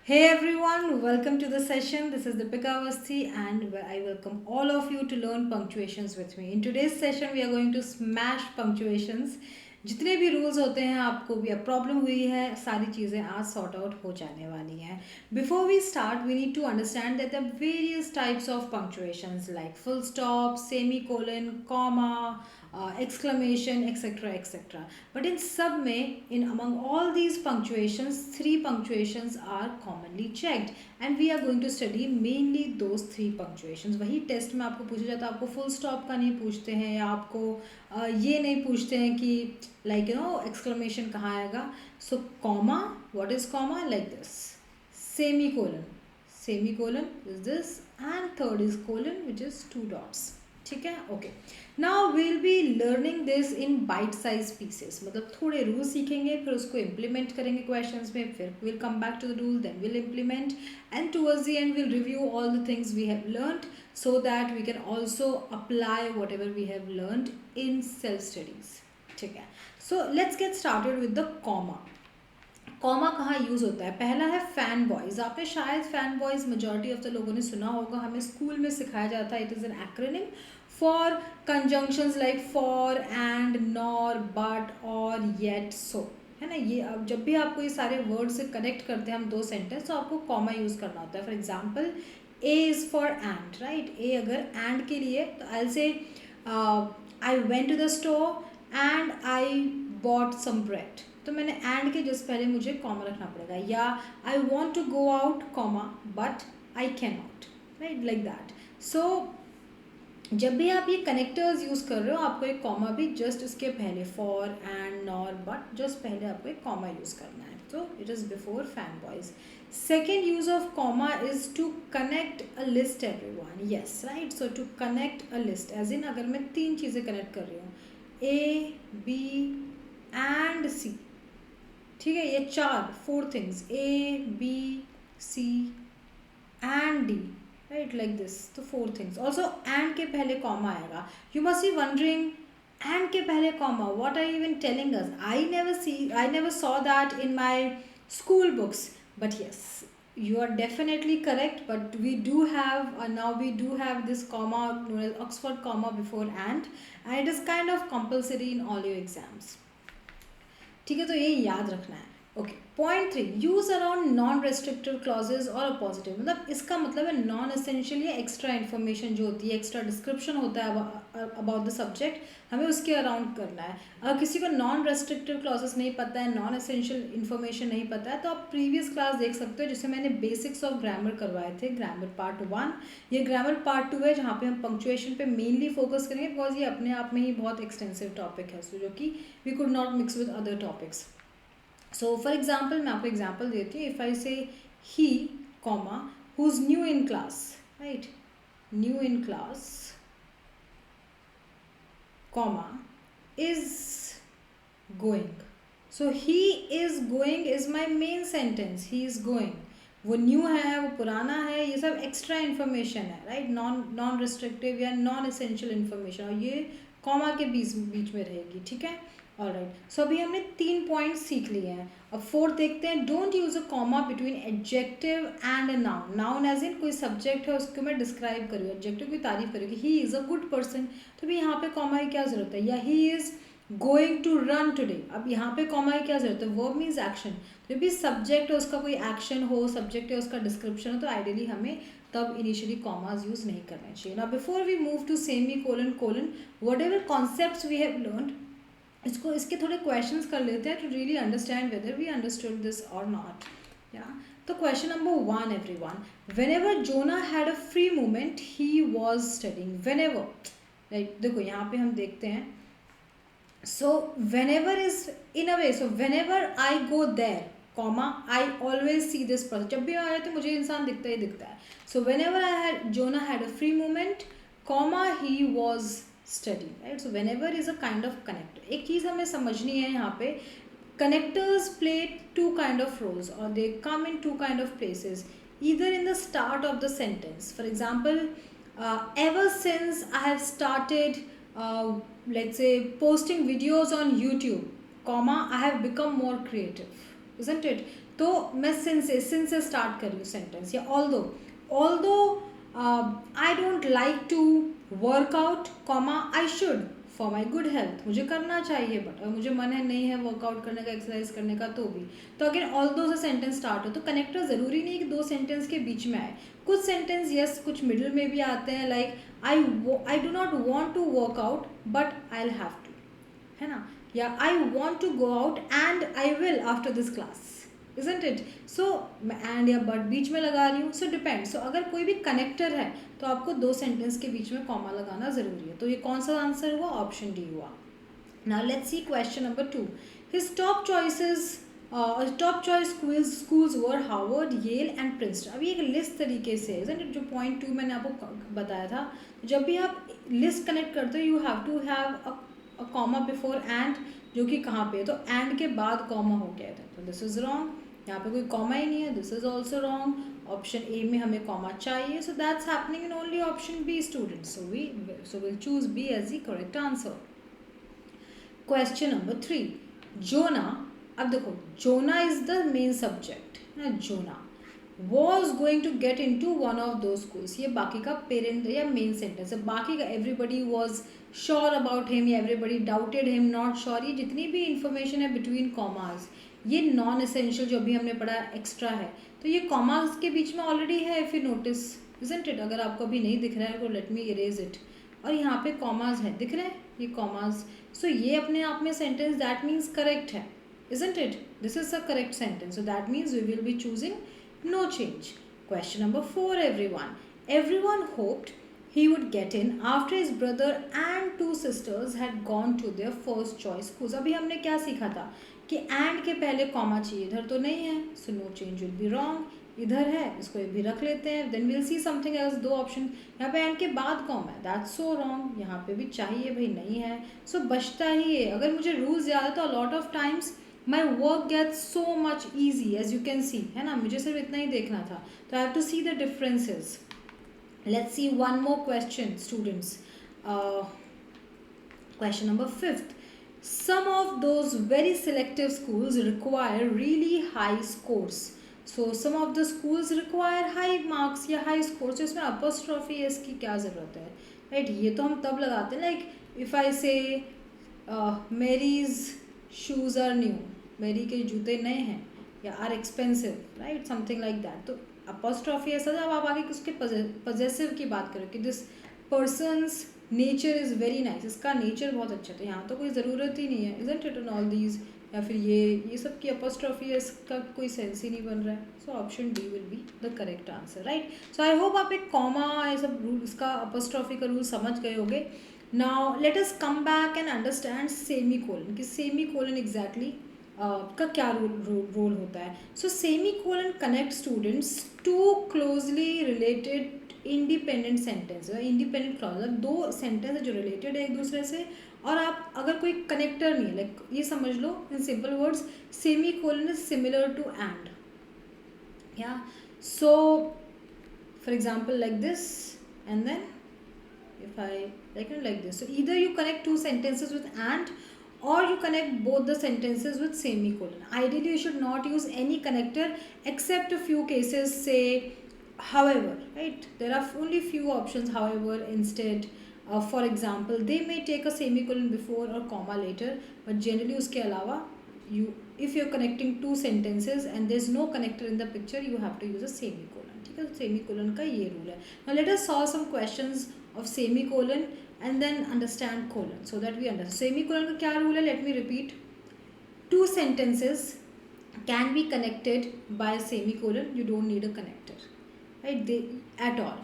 Hey everyone, welcome to the session. This is Deepika Avasthi and I welcome all of you to learn punctuations with me. In today's session, we are going to smash punctuations. जितने भी rules होते हैं आपको भी अब problem हुई है सारी चीज़ें आज सॉर्ट आउट हो जाने वाली हैं. Before we start we need to understand that the various types of punctuations like full stop, semi colon, comma, exclamation, etc., etc. But in sub में, in among all these punctuations, three punctuations are commonly checked, and we are going to study mainly those three punctuations. वही test में आपको पूछा जाता है, आपको full stop का नहीं पूछते हैं या आपको ये नहीं पूछते हैं कि लाइक एक्सक्लेमेशन कहाँ आएगा. So comma, what is comma? Like this. Semi colon is this, and third is colon which is two dots. ठीक है, okay. Now will be learning this in bite size pieces. मतलब थोड़े rule सीखेंगे, फिर उसको implement करेंगे questions में, फिर will come back to the rule, then will implement, and towards the end will review all the things we have learned so that we can also apply whatever we have learned in self studies. ठीक है, so let's get started with the comma. Comma कहाँ use होता है? पहला है fan boys. आपने शायद fan boys majority of the लोगों ने सुना होगा, हमें स्कूल में सिखाया जाता है. It is an acronym for conjunctions like for, and, nor, but, और, येट, सो. है ना, ये अब जब भी आपको ये सारे वर्ड से कनेक्ट करते हैं हम दो सेंटेंस, तो आपको कॉमा यूज़ करना होता है. For example, A is for and, right. A अगर एंड के लिए, तो I say I went to the store and I bought some bread. तो मैंने एंड के जस्ट पहले मुझे कॉमा रखना पड़ेगा. या I want to go out comma but I can not, right, like that. So जब भी आप ये कनेक्टर्स यूज़ कर रहे हो, आपको एक कॉमा भी जस्ट इसके पहले, for, and, nor, but, just पहले आपको एक कॉमा यूज़ करना है. तो it is before fan boys. Second use of comma is to connect a list everyone. Yes, right. So to connect a list as in अगर मैं तीन चीज़ें कनेक्ट कर रही हूँ, ए, बी एंड सी. ठीक है, ये four things, A, B, C and D, right, like this. तो फोर थिंग्स. ऑल्सो एंड के पहले कॉमा आएगा. You must be wondering, and के पहले comma, what are you even telling us? I never saw that in my school books, but yes, you are definitely correct. But we do have now we do have this comma known as Oxford comma before and it is kind of compulsory in all your exams. ठीक है, तो ये याद रखना है. Okay, point 3, use around non restrictive clauses और positive. मतलब इसका मतलब है नॉन एसेंशियल या एक्स्ट्रा इन्फॉर्मेशन जो होती है, एक्स्ट्रा डिस्क्रिप्शन होता है अबाउट द सब्जेक्ट, हमें उसके अराउंड करना है. अगर किसी को नॉन रेस्ट्रिक्टिव क्लॉजेस नहीं पता है, नॉन एसेंशियल इन्फॉर्मेशन नहीं पता है, तो आप प्रीवियस क्लास देख सकते हो जिससे मैंने बेसिक्स ऑफ ग्रामर करवाए थे, ग्रामर पार्ट 1. ये ग्रामर पार्ट 2 है जहाँ पे हम पंक्चुएशन पे मेनली फोकस करेंगे, बिकॉज ये अपने आप में ही बहुत एक्सटेंसिव टॉपिक है, सो जो कि we could not mix with other topics. So for example, मैं आपको एग्जाम्पल देती हूँ. If I say he comma who is new in class, right, new in class comma is going. So he is going is my main sentence. He is going, वो new है, वो पुराना है, ये सब एक्स्ट्रा इन्फॉर्मेशन है, right, non restrictive या non essential information, और ये कॉमा के बीच में रहेगी. ठीक है, ऑलराइट. सो अभी हमने 3 पॉइंट्स सीख लिए हैं. अब 4 देखते हैं. Don't use a comma between adjective and a noun. Noun as in कोई सब्जेक्ट है, उसको मैं डिस्क्राइब करूँ, एडजेक्टिव की तारीफ करूँ कि he is a good person, तो भी यहाँ पे कॉमा की क्या ज़रूरत है? या he is going to run today, अब यहाँ पे कॉमा की क्या ज़रूरत है? Verb means action. जब भी सब्जेक्ट है उसका कोई एक्शन हो, सब्जेक्ट है उसका डिस्क्रिप्शन हो, तो आइडियली हमें तब इनिशियली कॉमाज यूज़ नहीं करना चाहिए. Now before we move to semi colon colon, whatever concept we have learn, इसको इसके थोड़े क्वेश्चंस कर लेते हैं to really understand whether we understood this और नॉट. या तो question number 1 everyone. Whenever Jonah had a free moment he was studying. Whenever, right, देखो यहाँ पे हम देखते हैं. So whenever is in a way, so whenever I go there comma I always see this person. जब भी मैं आया तो मुझे इंसान दिखता ही दिखता है. So whenever I had Jonah had a free moment comma he was study, right? So whenever is a kind of connector. एक चीज़ हमें समझनी है यहाँ पे, connectors play two kind of roles or they come in two kind of places, either in the start of the sentence. For example, ever since I have started let's say posting videos on YouTube comma I have become more creative. isn't it? तो मैं sin से start कर रही हूँ sentence, या although I don't like to work out comma I should for my good health, मुझे करना चाहिए बट अगर मुझे मन है नहीं है वर्कआउट करने का, एक्सरसाइज करने का, तो भी। तो अगेन ऑल्दो से सेंटेंस स्टार्ट हो, तो कनेक्टर ज़रूरी नहीं है कि दो सेंटेंस के बीच में आए। कुछ सेंटेंस यस कुछ मिडिल में भी आते हैं, like I do not want to work out but I will have to, है ना, या I want to go out and I will after this class, isn't it? So मैं एंड या बट बीच में लगा रही हूँ, सो डिपेंड। सो अगर कोई भी कनेक्टर है तो आपको दो सेंटेंस के बीच में कॉमा लगाना ज़रूरी है। तो ये कौन सा आंसर हुआ? ऑप्शन डी हुआ। Now let's see question number 2। His top choice schools were Harvard, Yale and Princeton. अभी एक लिस्ट तरीके से, isn't it? जो पॉइंट 2 मैंने आपको बताया था, जब भी आप लिस्ट कनेक्ट करते हो you have to have a comma before and, जो कि कहाँ पे है, तो एंड के बाद कॉमा हो गया था, तो दिस इज रॉन्ग। यहाँ पे कोई कॉमा ही नहीं है, this is also wrong. Option A में हमें कॉमा चाहिए, so that's happening in only option B students, so will choose B as the correct answer. Question number 3, जोना। अब देखो, जोना इज द मेन सब्जेक्ट ना, जोना was going to get into one of those schools, ये बाकी का parent या मेन सेंटेंस है। बाकी का everybody was sure about him या everybody doubted him, not sure, ये जितनी भी इंफॉर्मेशन है बिटवीन कॉमास, ये नॉन एसेंशियल जो भी हमने पढ़ा एक्स्ट्रा है, तो ये कॉमास के बीच में ऑलरेडी है, if you notice, isn't it? अगर आपको अभी नहीं दिख रहा है तो लेट मी इरेज इट, और यहाँ पे कॉमास है, दिख रहे हैं ये कॉमास, सो ये अपने आप में सेंटेंस दैट मीन्स करेक्ट है, isn't it? This is a correct sentence, so that means we will be choosing no change. Question number 4, everyone. Everyone hoped he would get in after his brother and two sisters had gone to their first choice schools. अभी हमने क्या सीखा था कि and के पहले comma चाहिए, इधर तो नहीं है, so no change will be wrong. इधर है, इसको भी रख लेते हैं, then we'll see something else, दो ऑप्शन, यहाँ पे and के बाद कॉमा है, that's so wrong, यहाँ पे भी चाहिए भाई, नहीं है, so बचता ही है। अगर मुझे रूल्स याद है तो a lot of times my work gets so much easy, as you can see, है ना, मुझे सिर्फ इतना ही देखना था, तो I have to see the differences. Let's see one more question, students. Question number 5th. Some of those very selective schools require really high scores. So some of the schools require high marks या high scores, तो इसमें apostrophe है, इसकी क्या ज़रूरत है, right? ये तो हम तब लगाते हैं, like if I say Mary's shoes are new, मेरी के जूते नए हैं, या are expensive, right, something like that. तो अपोस्ट्रॉफी ऐसा जब आप आगे उसके पजेसिव की बात करो कि this persons nature is very nice, इसका नेचर बहुत अच्छा, तो यहाँ तो कोई ज़रूरत ही नहीं है, isn't it, on all these, या फिर ये सब की अपोस्ट्रॉफी है, इसका कोई सेंस ही नहीं बन रहा है, सो option D will be the correct answer, right. So I hope आप एक कॉमा ये सब रूल, इसका अपोस्ट्रॉफी का रूल समझ गए होगे। Now let us come back and understand semicolon, कि सेमी कोलन एग्जैक्टली का क्या रोल होता है। So semicolon connect students to closely related independent sentence, independent clause, दो सेंटेंस जो रिलेटेड है एक दूसरे से, और आप अगर कोई कनेक्टर नहीं है, लाइक ये समझ लो in simple words, semi colon is similar to and, या so for example like this and then if I like this, so either you connect two sentences with and, or you connect both the sentences with semicolon. Ideally you should not use any connector except a few cases, say however, right, there are only few options, however, instead, for example, they may take a semicolon before or comma later, but generally uske alawa you, if you're connecting two sentences and there's no connector in the picture, you have to use a semicolon, ठीक है, semicolon का ये rule है। Now let us solve some questions of semicolon and then understand colon, so that we understand semicolon का क्या rule है। Let me repeat, two sentences can be connected by a semicolon, you don't need a connector, right, they at all.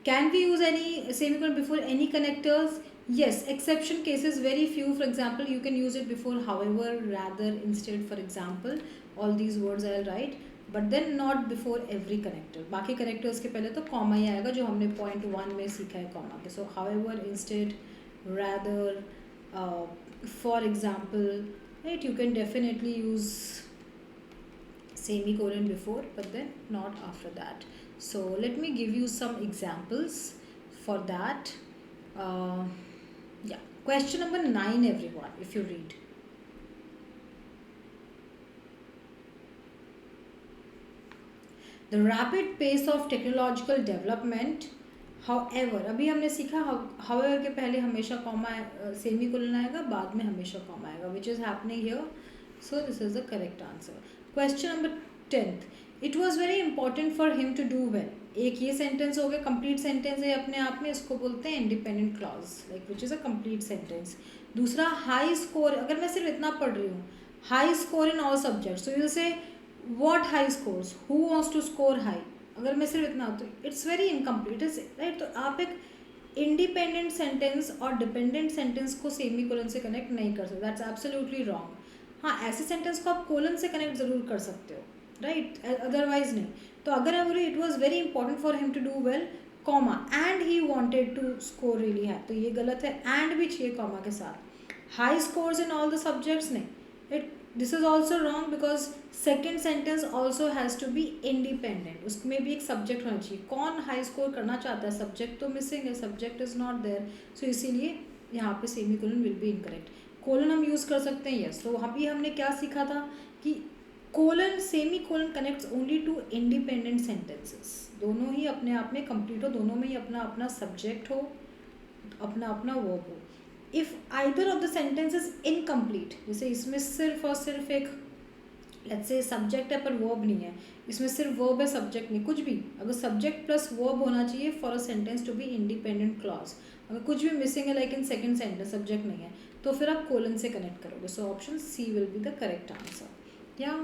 Can we use any semicolon before any connectors? Yes, exception cases, very few, for example you can use it before however, rather, instead, for example, all these words I'll write, but then not before every connector, बाकी connectors के पहले तो comma ही आएगा, जो हमने point 1 में सीखा है कॉमा के। सो however, instead, rather, for example, right, you can definitely use semicolon before but then not after that. So let me give you some examples for that. Yeah, question number 9, everyone, if you read. The rapid pace of technological development, however, अभी हमने सीखा however के पहले हमेशा comma semi colon आएगा, बाद में हमेशा कॉमा आएगा, which is happening here. So this is the correct answer. Question number 10th. It was very important for him to do well. एक ये सेंटेंस हो गया, कंप्लीट सेंटेंस है अपने आप में, इसको बोलते हैं independent clause, like which is a complete sentence. दूसरा हाई स्कोर, अगर मैं सिर्फ इतना पढ़ रही हूँ, high score in all subjects, तो you say what high scores, who wants to score high. अगर मैं सिर्फ इतना, तो it's very incomplete, is right. तो आप एक इंडिपेंडेंट सेंटेंस और डिपेंडेंट सेंटेंस को सेमी कोलन से कनेक्ट नहीं कर सकते, दैट्स एब्सोल्युटली रॉन्ग. हाँ, ऐसे सेंटेंस को आप कोलन से कनेक्ट जरूर कर सकते हो, राइट, अदरवाइज नहीं. तो अगर मैं बोली it was very important for him to do well, comma, and he wanted to score really high, तो ये गलत है, एंड भी चाहिए कॉमा के साथ. High scores in all the subjects नहीं, it this is also wrong, because second sentence also has to be independent, उसमें भी एक सब्जेक्ट होना चाहिए. कौन हाई स्कोर करना चाहता है, सब्जेक्ट तो मिसिंग है, सब्जेक्ट इज नॉट देयर, सो इसीलिए यहाँ पे semi colon will be incorrect. Colon हम यूज़ कर सकते हैं, यस. तो अभी हमने क्या सीखा था कि colon, semicolon connects only two independent sentences, दोनों ही अपने आप में कंप्लीट हो, दोनों में ही अपना अपना सब्जेक्ट हो, अपना अपना वर्ब हो. If either of the sentence is incomplete, जैसे इसमें सिर्फ और सिर्फ एक लेट्स से सब्जेक्ट है पर वर्ब नहीं है, इसमें सिर्फ वर्ब है सब्जेक्ट नहीं, कुछ भी, अगर सब्जेक्ट प्लस वर्ब होना चाहिए for a sentence to be independent clause. अगर कुछ भी मिसिंग है like in second sentence subject नहीं है, तो फिर आप कोलन से कनेक्ट करोगे. So option C will be the correct answer. या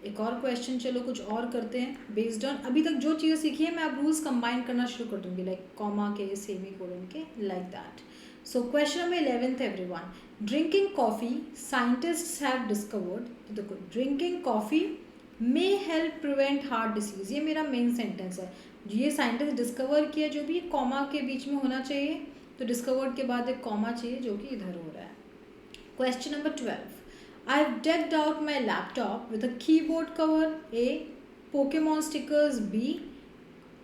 एक और क्वेश्चन, चलो कुछ और करते हैं बेस्ड ऑन अभी तक जो चीज़ें सीखी है, मैं अब रूल्स कंबाइन करना शुरू कर दूंगी, लाइक कॉमा के, सेमी कोलन के, like that. So question number 11th everyone. Drinking coffee, scientists have discovered, देखो drinking coffee may help prevent heart disease, ये मेरा मेन सेंटेंस है. ये साइंटिस्ट डिस्कवर किया, जो भी कॉमा के बीच में होना चाहिए, तो डिस्कवर्ड के बाद एक कॉमा चाहिए जो कि इधर हो रहा है. Question number 12. I've decked out my laptop with a keyboard cover, A, Pokemon stickers, B,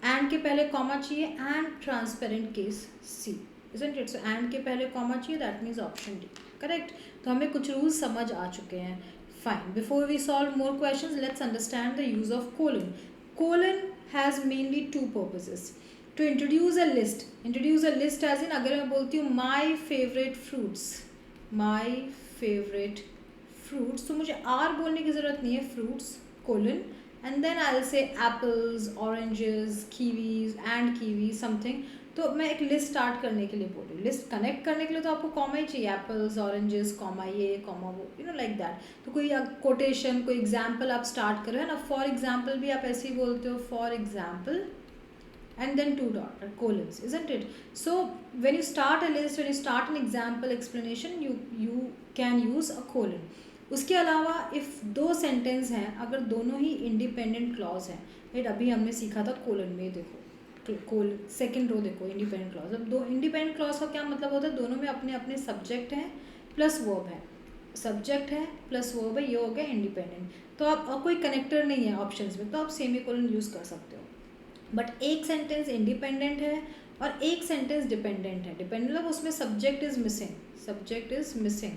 and के पहले कॉमा चाहिए, and transparent case, C. Isn't it? So and के पहले कॉमा चाहिए, that means option D. Correct? तो हमें कुछ rules समझ आ चुके हैं. Fine. Before we solve more questions, let's understand the use of colon. Colon has mainly two purposes. To introduce a list. Introduce a list as in अगर मैं बोलती हूँ my favorite fruits. My favorite fruits. तो मुझे R बोलने की ज़रूरत नहीं है, fruits, colon. And then I'll say apples, oranges, kiwis, and kiwis, something. तो मैं एक लिस्ट स्टार्ट करने के लिए बोल रही हूँ. लिस्ट कनेक्ट करने के लिए तो आपको कॉमा ही चाहिए, एप्पल्स, ऑरेंजेस, कॉमा ये, कॉमा वो, यू नो लाइक दैट. तो कोई कोटेशन, कोई एग्जाम्पल आप स्टार्ट करो, है ना. फॉर एग्जाम्पल भी आप ऐसे ही बोलते हो, for example, and then two dot colons, isn't it? So when you start a list, when you start an example explanation, you can use a colon. उसके अलावा इफ़ दो सेंटेंस हैं, अगर दोनों ही इंडिपेंडेंट क्लॉज हैं, राइट, अभी हमने सीखा था कोलन में, देखो सेकेंड रो देखो, इंडिपेंडेंट क्लॉज. अब दो इंडिपेंडेंट क्लॉज का क्या मतलब होता है, दोनों में अपने अपने सब्जेक्ट हैं प्लस वर्ब है, सब्जेक्ट है प्लस वर्ब है, ये हो गया इंडिपेंडेंट. तो आप कोई कनेक्टर नहीं है ऑप्शंस में, तो आप सेमी कोलन यूज़ कर सकते हो. बट एक सेंटेंस इंडिपेंडेंट है और एक सेंटेंस डिपेंडेंट है. डिपेंडेंट मतलब उसमें subject is missing, subject is missing,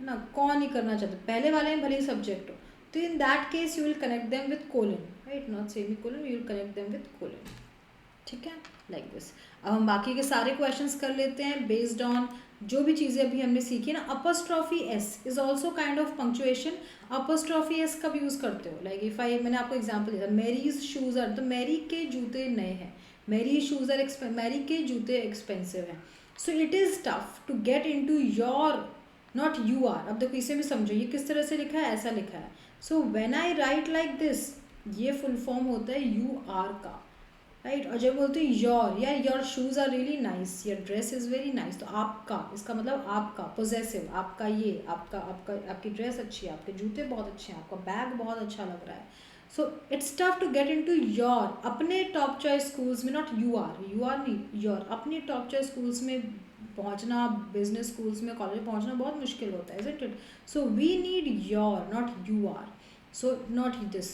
है ना. कौन ही करना चाहते, पहले वाले में भले ही सब्जेक्ट हो, तो in that case you will connect them with colon, right, not semi colon, you will connect them with colon. ठीक है, लाइक दिस. अब हम बाकी के सारे क्वेश्चंस कर लेते हैं बेस्ड ऑन जो भी चीज़ें अभी हमने सीखी ना. Apostrophe S is also kind of punctuation. Apostrophe S कब यूज़ करते हो, लाइक इफ आई, मैंने आपको एग्जांपल दिया, मैरीज शूज़ आर, तो मैरी के जूते नए हैं, मैरी शूज़ आर मैरी के जूते एक्सपेंसिव हैं. So it is tough to get into your, not you are. अब देखो इसे भी समझो, ये किस तरह से लिखा है, ऐसा लिखा है. So when I right like this, ये फुल फॉर्म होता है यू आर का, राइट. और जब बोलते हैं योर, यार your shoes are really nice, your dress is very nice, तो आपका, इसका मतलब आपका, पोजेसिव, आपका ये, आपका आपका आपकी ड्रेस अच्छी है, आपके जूते बहुत अच्छे हैं, आपका बैग बहुत अच्छा लग रहा है. So it's tough to get into your. अपने टॉप चॉइस स्कूल्स में, नॉट यू आर नहीं, योर, अपने टॉप चॉइस स्कूल्स में पहुंचना, बिजनेस स्कूल्स में, कॉलेज में पहुंचना बहुत मुश्किल होता है, isn't it. So we need your, not you are. So not this.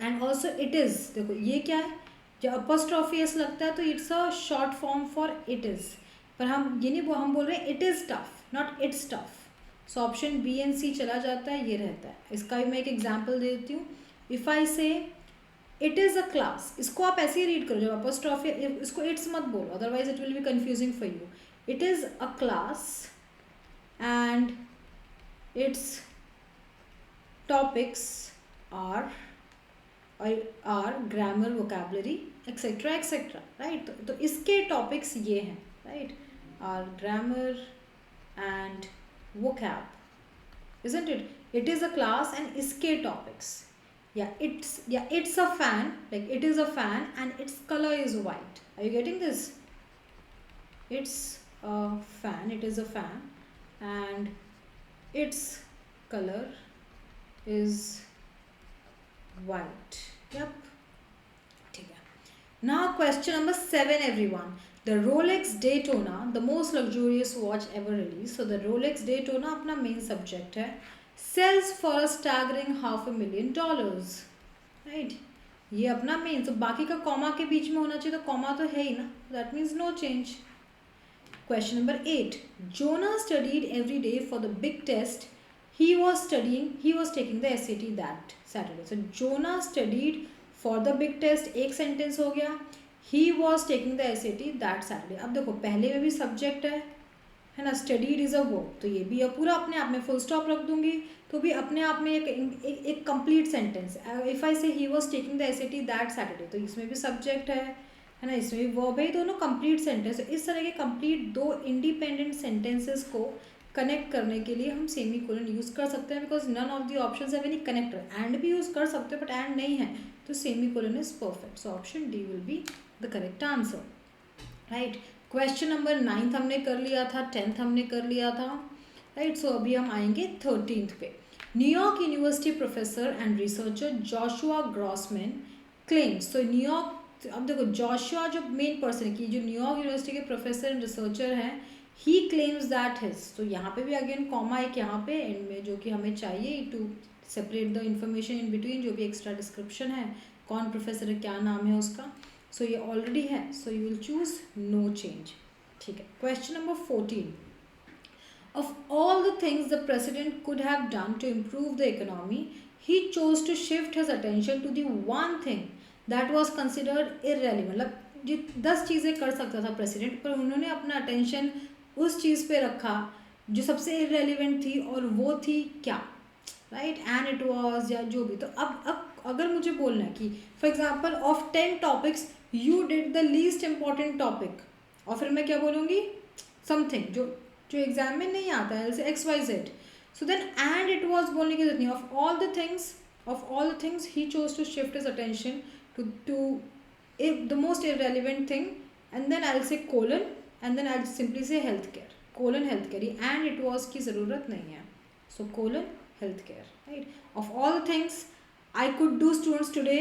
And also it is, देखो ये क्या है, जब अपॉस्ट्रॉफी एस लगता है तो it's a short form for it is. पर हम ये नहीं, हम बोल रहे हैं it is tough, not it's tough. So option B and C चला जाता है, ये रहता है. इसका भी मैं एक एग्जांपल दे देती हूँ. इफ़ आई से इट इज़ अ क्लास, इसको आप ऐसे ही रीड करो, जब अपॉस्ट्रॉफी, इसको इट्स मत बोलो, otherwise it will be confusing for you. It is a class and its topics are grammar, vocabulary, etcetera etcetera, right. तो इसके टॉपिक्स ये हैं, right. Are grammar and vocab, isn't it? It is a class and iske topics. It's a fan, like it is a fan and its color is white. Are you getting this? It's a fan, it is a fan and its color is white. Yep. ठीक है. Now question number 7 everyone. The Rolex Daytona, the most luxurious watch ever released. So the Rolex Daytona अपना main subject है. Sells for a staggering $500,000. Right? ये अपना main. तो बाकी का comma के बीच में होना चाहिए, तो कॉमा तो है ही ना. That means no change. Question number 8. Jonah studied every day for the big test. He was taking the SAT that Saturday. So Jonah studied for the big test. एक sentence हो गया. He was taking the SAT that Saturday. अब देखो पहले में भी subject है ना, स्टडीड इज अ वर्ब, तो ये भी अब पूरा अपने आप में फुल स्टॉप रख दूंगी, तो भी अपने आप में एक complete sentence. If I say he was taking the SAT that Saturday, तो इसमें भी सब्जेक्ट है ना, इसमें भी वर्ब है, दोनों कंप्लीट सेंटेंस. इस तरह के कंप्लीट दो इंडिपेंडेंट सेंटेंसेस को कनेक्ट करने के लिए हम सेमी कोलन यूज़ कर सकते हैं, because none of the options have any connector. And भी यूज़ कर सकते हो बट एंड नहीं है, तो semi colon is perfect. So option D will be the correct answer, right. Question number 9 हमने कर लिया था, 10 हमने कर लिया था, राइट. सो अभी हम आएंगे 13 पे. New York university professor and researcher Joshua Grossman claims. तो न्यूयॉर्क, अब देखो जोशुआ जो मेन पर्सन की, जो न्यूयॉर्क यूनिवर्सिटी के प्रोफेसर एंड रिसर्चर हैं, ही क्लेम्स दैट हिज. तो यहाँ पे भी अगेन कॉमा एक यहाँ पे एंड में, जो कि हमें चाहिए to separate the information in between, जो भी एक्स्ट्रा डिस्क्रिप्शन है, कौन प्रोफेसर है, क्या नाम है उसका. सो ये ऑलरेडी है, so you will choose no change. ठीक है. Question number 14. Of all the things the president could have done to improve the economy, he chose to shift his attention to the one thing that was considered irrelevant. मतलब जो 10 चीज़ें कर सकता था president, पर उन्होंने अपना अटेंशन उस चीज़ पे रखा जो सबसे इररेलेवेंट थी, और वो थी क्या, राइट. एंड इट वाज, या जो भी. तो अब अगर मुझे बोलना है कि for example of 10 topics you did the least important topic, और फिर मैं क्या बोलूँगी, समथिंग जो जो एग्जाम में नहीं आता है, जैसे XYZ. So then and it was बोलने की जरूरत नहीं. Of all the things he chose to shift his attention to the most irrelevant thing, and then I will say colon, and then I will simply say health care, colon health care. And it was की ज़रूरत नहीं है, so colon health care, right. Of all the things I could do students today,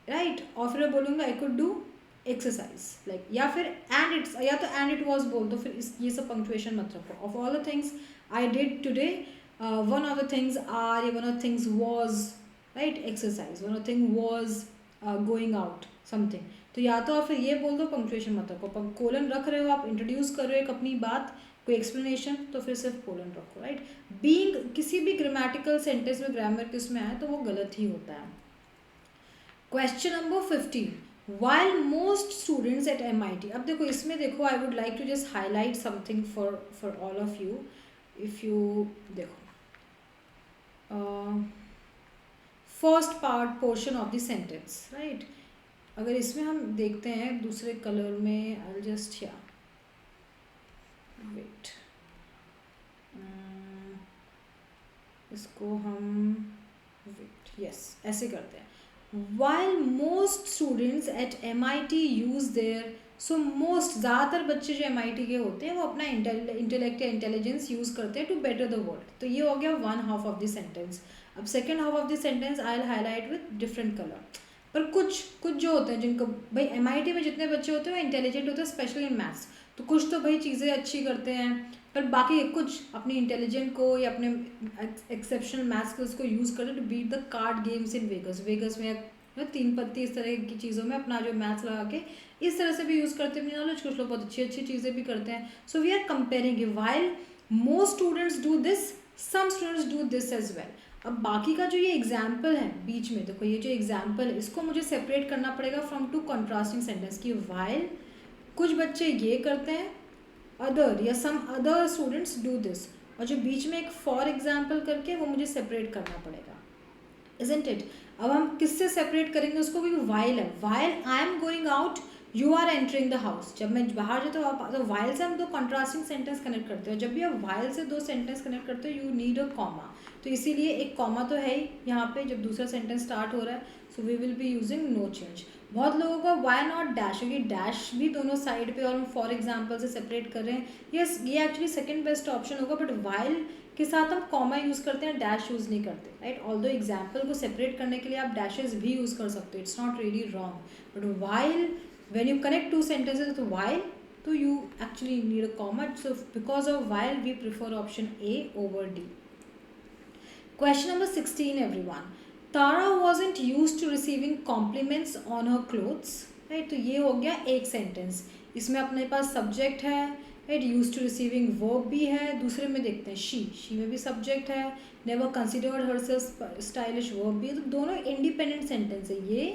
right. और फिर मैं बोलूँगा आई could do exercise, like, या फिर एंड इट्स, या तो एंड इट वॉज बोल दो, फिर इस ये सब पंक्चुएशन मत रखो. Of all the things I did today, one of the things are, या one of the things was, right, exercise, one of thing was going out, something. तो या तो आप फिर ये बोल दो, पंक्चुएशन मत रखो. कोलन रख रहे हो आप, इंट्रोड्यूस कर रहे हो एक अपनी बात, कोई एक्सप्लेनेशन, तो फिर सिर्फ कोलन रखो, राइट. बीइंग किसी भी ग्रामेटिकल सेंटेंस में ग्रामर किस में आए तो वो गलत ही होता है. Question number 15. While most students at MIT, अब देखो इसमें देखो, I would like to just highlight something for all of you. If you देखो first part portion of the sentence, right. अगर इसमें हम देखते हैं दूसरे कलर में, आई विल जस्ट या वेट, इसको हम वेट, यस, ऐसे करते हैं. While most students at MIT use their, so most, ज़्यादातर बच्चे जो MIT के होते हैं वो अपना इंटेलेक्ट या इंटेलिजेंस यूज़ करते हैं टू बेटर द वर्ल्ड. तो ये हो गया one half of the sentence. अब second half of the sentence I will highlight with different colour. पर कुछ जो होते हैं जिनको भाई MIT में जितने बच्चे होते हैं वो इंटेलिजेंट होते हैं, स्पेशली इन मैथ्स. तो कुछ तो भाई चीज़ें अच्छी करते हैं, पर बाकी कुछ अपनी इंटेलिजेंट को या अपने एक्सेप्शनल मैथ्स स्किल्स को यूज़ करते हैं to beat the card games in Vegas में 3 पत्ती इस तरह की चीज़ों में अपना जो मैथ्स लगा के इस तरह से भी यूज़ करते हैं नॉलेज. कुछ लोग बहुत अच्छी चीज़ें भी करते हैं. So we are comparing. While most students do this, some students do this as well. अब बाकी का जो ये एग्जाम्पल है बीच में, देखो ये जो एग्जाम्पल है इसको मुझे सेपरेट करना पड़ेगा फ्रॉम टू कॉन्ट्रास्टिंग सेंटेंस की वाइल कुछ बच्चे ये करते हैं, अदर या some other students do this, और जो बीच में एक फॉर एग्जाम्पल करके वो मुझे सेपरेट करना पड़ेगा, इजंट इट। अब हम किससे सेपरेट करेंगे उसको, भी वाइल है, while I am going out you are entering the house, जब मैं बाहर जाता हूँ तो वाइल से हम दो कॉन्ट्रास्टिंग सेंटेंस कनेक्ट करते हो, जब भी आप वाइल से दो सेंटेंस कनेक्ट करते हो यू नीड अ कॉमा, तो इसीलिए एक कॉमा तो है ही यहाँ पे जब दूसरा सेंटेंस स्टार्ट हो रहा है, so we will be using no change. बहुत लोगों का वाई नॉट डैश, क्योंकि डैश भी दोनों साइड पे और हम फॉर एग्जाम्पल से सेपरेट कर रहे हैं, यस ये एक्चुअली सेकंड बेस्ट ऑप्शन होगा, बट वाइल के साथ हम कॉमा यूज़ करते हैं, डैश यूज़ नहीं करते, राइट। ऑल्दो एग्जाम्पल को सेपरेट करने के लिए आप डैशेज भी यूज़ कर सकते हो, it's not really wrong, but while when you connect two sentences with while, so you actually need a comma, so because of while we prefer option A over D. Question number 16 everyone, Tara wasn't used to receiving compliments on her clothes, right, तो ये हो गया एक sentence, इसमें अपने पास subject है, right, use to receiving verb भी है, दूसरे में देखते हैं शी में भी सब्जेक्ट है, never considered herself stylish verb भी है, तो दोनों इंडिपेंडेंट सेंटेंस है ये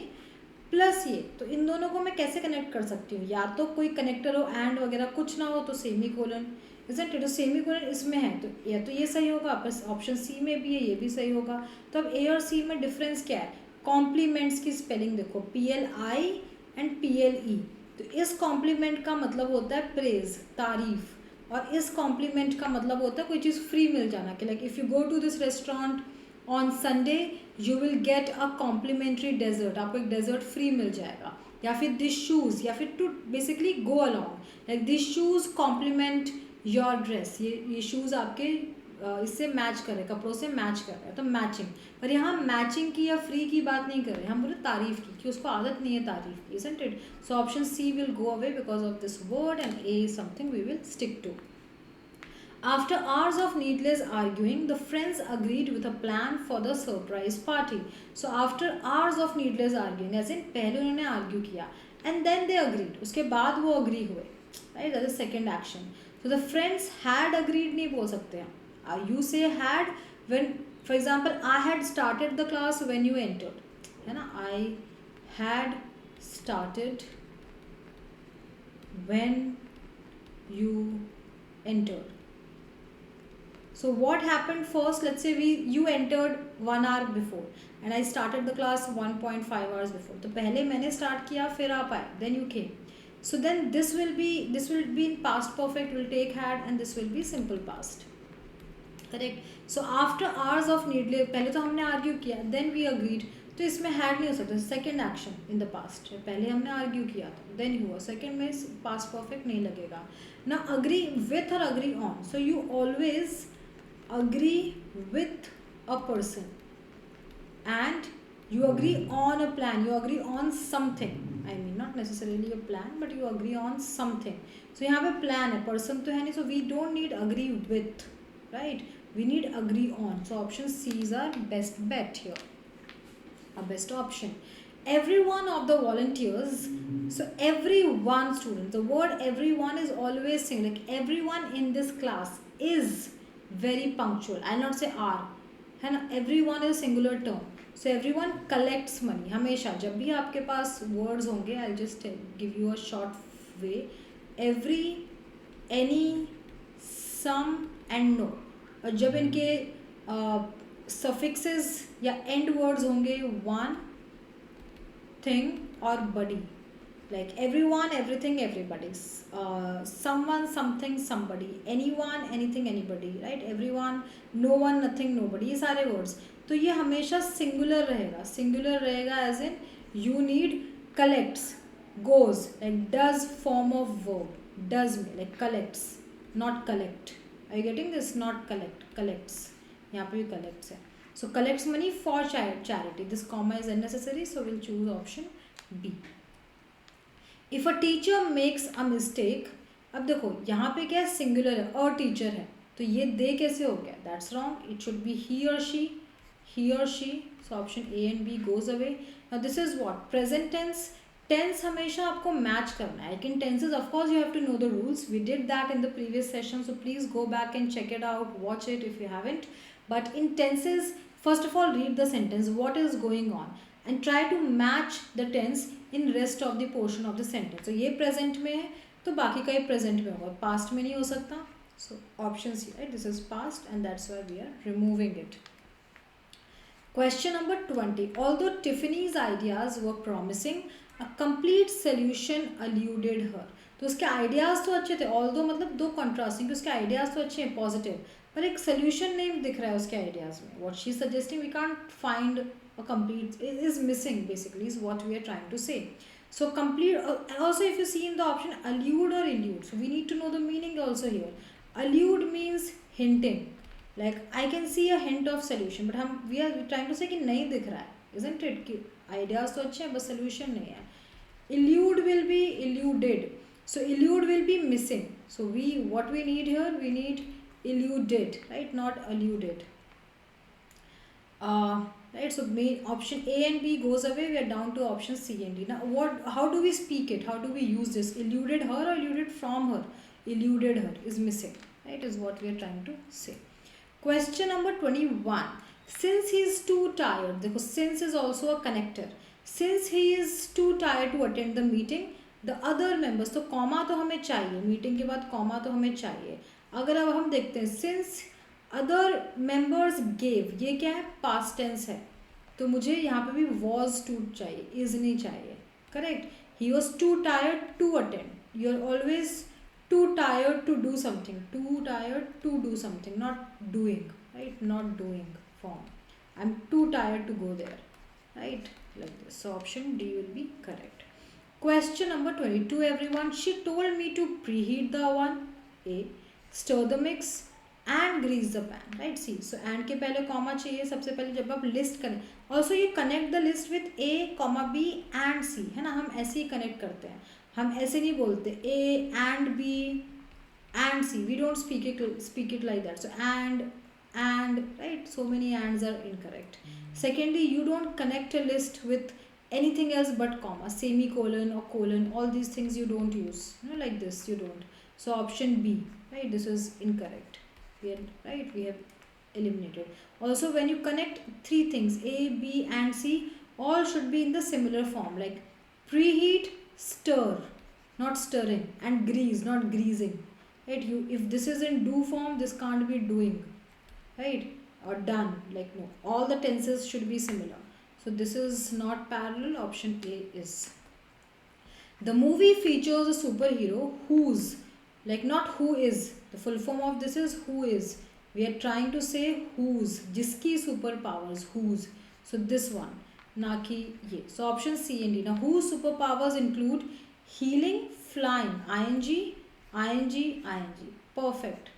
प्लस ये, तो इन दोनों को मैं कैसे कनेक्ट कर सकती हूँ, या तो कोई कनेक्टर हो एंड वगैरह कुछ ना हो तो सेमी कोलन, इजंट इट, तो सेमी कोलन इसमें है तो या तो ये सही होगा, बस ऑप्शन सी में भी है ये भी सही होगा। तो अब ए और सी में डिफरेंस क्या है, कॉम्प्लीमेंट्स की स्पेलिंग देखो PLI एंड PLE, तो इस कॉम्प्लीमेंट का मतलब होता है प्रेज, तारीफ, और इस कॉम्प्लीमेंट का मतलब होता है कोई चीज़ फ्री मिल जाना, कि like if you go to this restaurant on Sunday you will get a complimentary dessert, आपको एक डेजर्ट फ्री मिल जाएगा, या फिर दिस शूज़, या फिर to basically go along like this shoes complement your dress, ये शूज़ आपके इससे मैच कर रहे हैं, कपड़ों से मैच कर रहे हैं, तो मैचिंग, पर यहाँ मैचिंग की या फ्री की बात नहीं कर रहे हैं, हम बोले तारीफ की, कि उसको आदत नहीं है तारीफ की, isn't it? So option C will go away because of this word and A is something we will stick to. After hours of needless arguing, the friends agreed with a plan for the surprise party. So after hours of needless arguing, as in पहले उन्होंने argue किया, and then they agreed. उसके बाद वो agree हुए, right? That is second action. So the friends had agreed नहीं बोल सकते हैं. You say had when, for example, I had started the class when you entered, है ना? I had started when you entered. So what happened first, let's say you entered 1 hour before and I started the class 1.5 hours before, तो पहले मैंने start किया फिर आप आए, then you came, so then this will be in past perfect, will take had, and this will be simple past, correct. So after hours of needless, पहले तो हमने argue किया, then we agreed, तो इसमें had नहीं हो सकता, second action in the past, पहले हमने argue किया था then हुआ, second में past perfect नहीं लगेगा ना, agree with or agree on, so you always agree with a person and you agree on a plan, you agree on something, I mean not necessarily a plan but you agree on something, so यहाँ पे plan है, person तो है नहीं, so we don't need agree with, right, we need agree on, so option C is our best bet here, a best option. Every one of the volunteers, so everyone students, the word everyone is always saying like everyone in this class is very punctual, I'll not say are, है ना, everyone is singular term, so everyone collects money, हमेशा जब भी आपके पास words होंगे, I'll just give you a short way, every, any, some and no, और जब इनके suffixes या end words होंगे one, thing or body, like everyone, everything, everybody, someone, something, somebody, anyone, anything, anybody, right, everyone, no one, nothing, nobody, ये सारे words, तो ये हमेशा singular रहेगा as in you need collects, goes, like does form of verb, does में like collects, not collect, are you getting this, not collect, collects, यहाँ पे भी collects है, so collects money for charity, this comma is unnecessary, so we'll choose option B. If a teacher makes a mistake, अब देखो यहाँ पे क्या है, singular है, a teacher है, तो ये दे कैसे हो गया, that's wrong, it should be he or she, so option A and B goes away. Now this is what, present tense, tense हमेशा आपको match करना है, like in tenses of course you have to know the rules, we did that in the previous session, so please go back and check it out, watch it if you haven't, but in tenses first of all read the sentence what is going on and try to match the tense in rest of the portion of the sentence. तो ये present में है तो बाकी का ही present में होगा, past में नहीं हो सकता. So option C, right, this is past and that's why we are removing it. Question number 20. Although Tiffany's ideas were promising, a complete solution eluded her. तो उसके आइडियाज़ तो अच्छे थे, ऑल्दो मतलब दो कॉन्ट्रास्टिंग, उसके आइडियाज़ तो अच्छे हैं पॉजिटिव, पर एक सोल्यूशन नहीं दिख रहा है उसके आइडियाज़ में. What she suggesting we can't find a complete, is missing basically is what we are trying to say. So complete, also if you see in the option allude or elude, so we need to know the meaning also here. Allude means hinting, like I can see a hint of solution, but हम we are trying to say कि नहीं दिख रहा है, isn't it, कि ideas तो अच्छे हैं बस solution नहीं है. Elude will be eluded, so elude will be missing, so we what we need here, we need eluded, right, not alluded. Right, so main option A and B goes away, we are down to option C and D. Now what, how do we speak it, how do we use this? Eluded her or eluded from her? Eluded her is missing, right, is what we are trying to say. Question number 21. Since he is too tired, देखो since is also a connector. Since he is too tired to attend the meeting, the other members, तो comma तो हमें चाहिए, meeting के बाद comma तो हमें चाहिए. अगर अब हम देखते हैं since other members gave, ये क्या है, past tense है, तो मुझे यहाँ पे भी was to चाहिए, is नहीं चाहिए. Correct, he was too tired to attend. You are always too tired to do something, too tired to do something, not doing, right, not doing form. I'm too tired to go there, right, like this. So option D will be correct. Question number 22 everyone. She told me to preheat the oven, A, stir the mix and grease the pan, right. See, so and के पहले comma चाहिए सबसे पहले जब आप list करें. Also ये connect the list with A, B and C, है ना, हम ऐसे ही कनेक्ट करते हैं, हम ऐसे नहीं बोलते A and B and C, we don't speak it like that. So and right, so many ands are incorrect. Secondly, you don't connect a list with anything else but comma, semicolon or colon, all these things you don't use, you know, like this you don't. So option B, right, this is incorrect. We have eliminated. Also when you connect three things A, B and C, all should be in the similar form, like preheat, stir, not stirring, and grease, not greasing, right. You, if this is in do form, this can't be doing, right, or done, like no, all the tenses should be similar. So this is not parallel, option A is. The movie features a superhero whose, like not who is, the full form of this is who is, we are trying to say whose, जिसकी superpowers, whose. So this one, ना कि ये. So option C and D. Now whose superpowers include healing, flying, ing, perfect,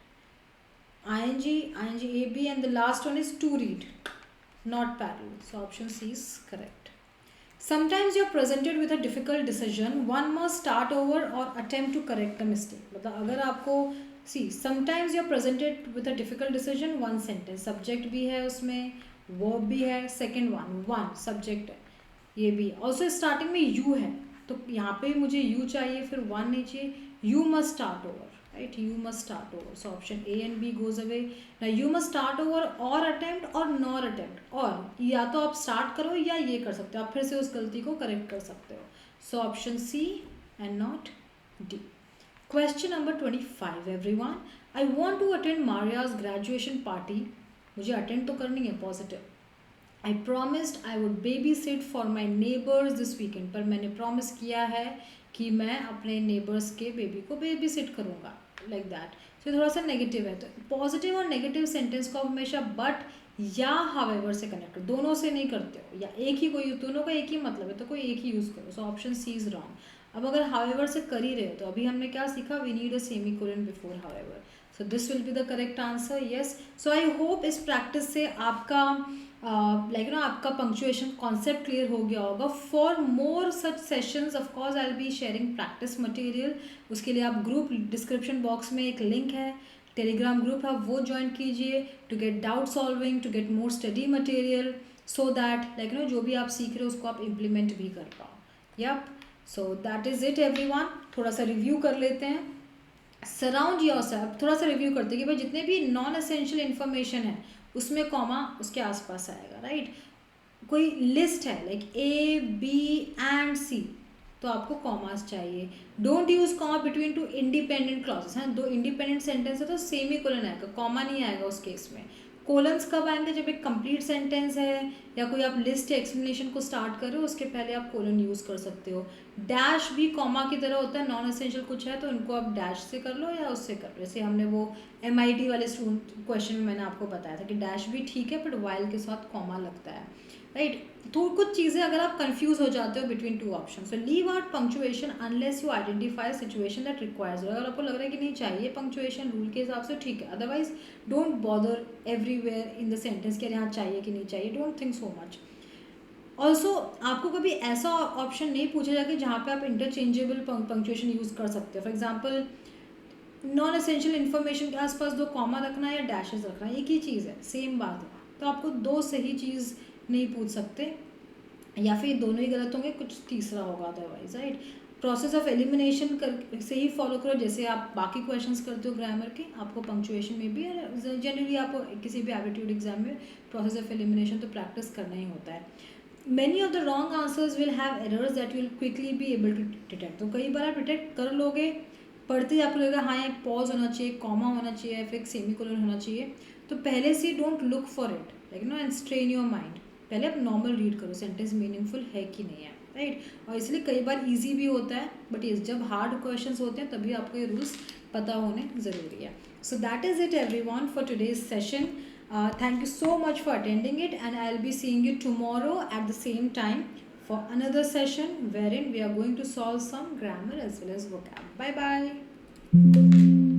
ing, ab, and the last one is to read, not parallel. So option C is correct. Sometimes you are presented with a difficult decision, one must start over or attempt to correct the mistake. मतलब अगर आपको, see, sometimes you are presented with a difficult decision, one sentence, subject भी है उसमें, verb भी है, second one subject है, ये भी. Also starting में you है, तो यहाँ पे मुझे you चाहिए, फिर one नहीं चाहिए, you must start over, right, you must start over. So option A and B goes away. Now you must start over or attempt or nor attempt, और या तो आप start करो या ये कर सकते हो, आप फिर से उस गलती को correct कर सकते हो. So option C and not D. Question number 25 everyone. I want to attend Maria's graduation party. मुझे attend तो करनी है, positive. I promised I would babysit for my neighbors this weekend. पर मैंने promise किया है कि मैं अपने neighbors के baby को babysit करूँगा, like that. So थोड़ा सा negative है, तो positive और negative sentence को हमेशा but या however से connect करो, दोनों से नहीं करते हो, या एक ही कोई, दोनों का एक ही मतलब है तो कोई एक ही यूज़ करो. So option C is wrong. अब अगर however से कर ही रहे हो तो अभी हमने क्या सीखा, we need a semicolon before however. So this will be the correct answer. Yes. So I hope इस practice से आपका like ना आपका punctuation concept clear हो गया होगा. For more such sessions, of course I'll be sharing practice material. उसके लिए आप group description box में एक link है, telegram group है, वो join कीजिए to get doubt solving, to get more study material, so that like ना जो भी आप सीख रहे हो उसको आप implement भी कर पाओ. Yep. So that is it everyone. थोड़ा सा review कर लेते हैं. सराउंड योरसेल्फ, थोड़ा सा रिव्यू करते हैं कि भाई जितने भी नॉन एसेंशियल इन्फॉर्मेशन है उसमें कॉमा उसके आसपास आएगा, राइट। कोई लिस्ट है लाइक ए बी एंड सी, तो आपको कॉमास चाहिए। Don't use comma between two independent clauses हैं, दो इंडिपेंडेंट सेंटेंस है तो सेमी कोलन आएगा, कॉमा नहीं आएगा उस केस में। कोलन्स कब आएंगे, जब एक कंप्लीट सेंटेंस है या कोई आप लिस्ट या एक्सप्लेनेशन को स्टार्ट कर रहे हो उसके पहले आप कोलन यूज़ कर सकते हो। डैश भी कॉमा की तरह होता है, नॉन एसेंशियल कुछ है तो इनको आप डैश से कर लो या उससे कर लो, जैसे हमने वो MIT वाले स्टूडेंट क्वेश्चन में मैंने आपको बताया था कि डैश भी ठीक है बट वाइल के साथ कॉमा लगता है, राइट। तो कुछ चीज़ें अगर आप कंफ्यूज हो जाते हो between two option, so leave out punctuation unless you identify situation that requires. अगर आपको लग रहा है कि नहीं चाहिए पंक्चुएशन रूल के हिसाब से, ठीक है, otherwise don't bother everywhere in the sentence कि यहाँ चाहिए कि नहीं चाहिए, don't think so much. Also आपको कभी ऐसा ऑप्शन नहीं पूछा जाएगा जहाँ पे आप इंटरचेंजेबल पंक्चुएशन यूज़ कर सकते हो। For example non essential information के आसपास दो कॉमा रखना है या डैशेस रखना है, एक ही चीज़ है, सेम बात है, तो आपको दो सही चीज़ नहीं पूछ सकते, या फिर दोनों ही गलत होंगे, कुछ तीसरा होगा otherwise, right. Process of elimination कर से ही फॉलो करो जैसे आप बाकी क्वेश्चंस करते हो ग्रामर के, आपको पंक्चुएशन में भी जनरली आप किसी भी एप्टीट्यूड एग्जाम में प्रोसेस ऑफ एलिमिनेशन तो प्रैक्टिस करना ही होता है। Many of the wrong answers will have errors that will quickly be able to detect, तो कई बार आप डिटेक्ट कर लोगे, पढ़ते ही आपको लगेगा हाँ यहाँ पॉज होना चाहिए, कॉमा होना चाहिए या फिर एक सेमी कोलन होना चाहिए, तो पहले से don't look for it like no and strain your mind, पहले आप नॉर्मल रीड करो सेंटेंस मीनिंगफुल है कि नहीं है, राइट। और इसलिए कई बार इजी भी होता है बट ये जब हार्ड क्वेश्चंस होते हैं तभी आपको ये रूल्स पता होने ज़रूरी है। So that is it everyone for today's session. Thank you so much for attending it, and I'll be seeing you tomorrow at the same time for another session wherein we are going to solve some grammar as well as vocab. Bye bye.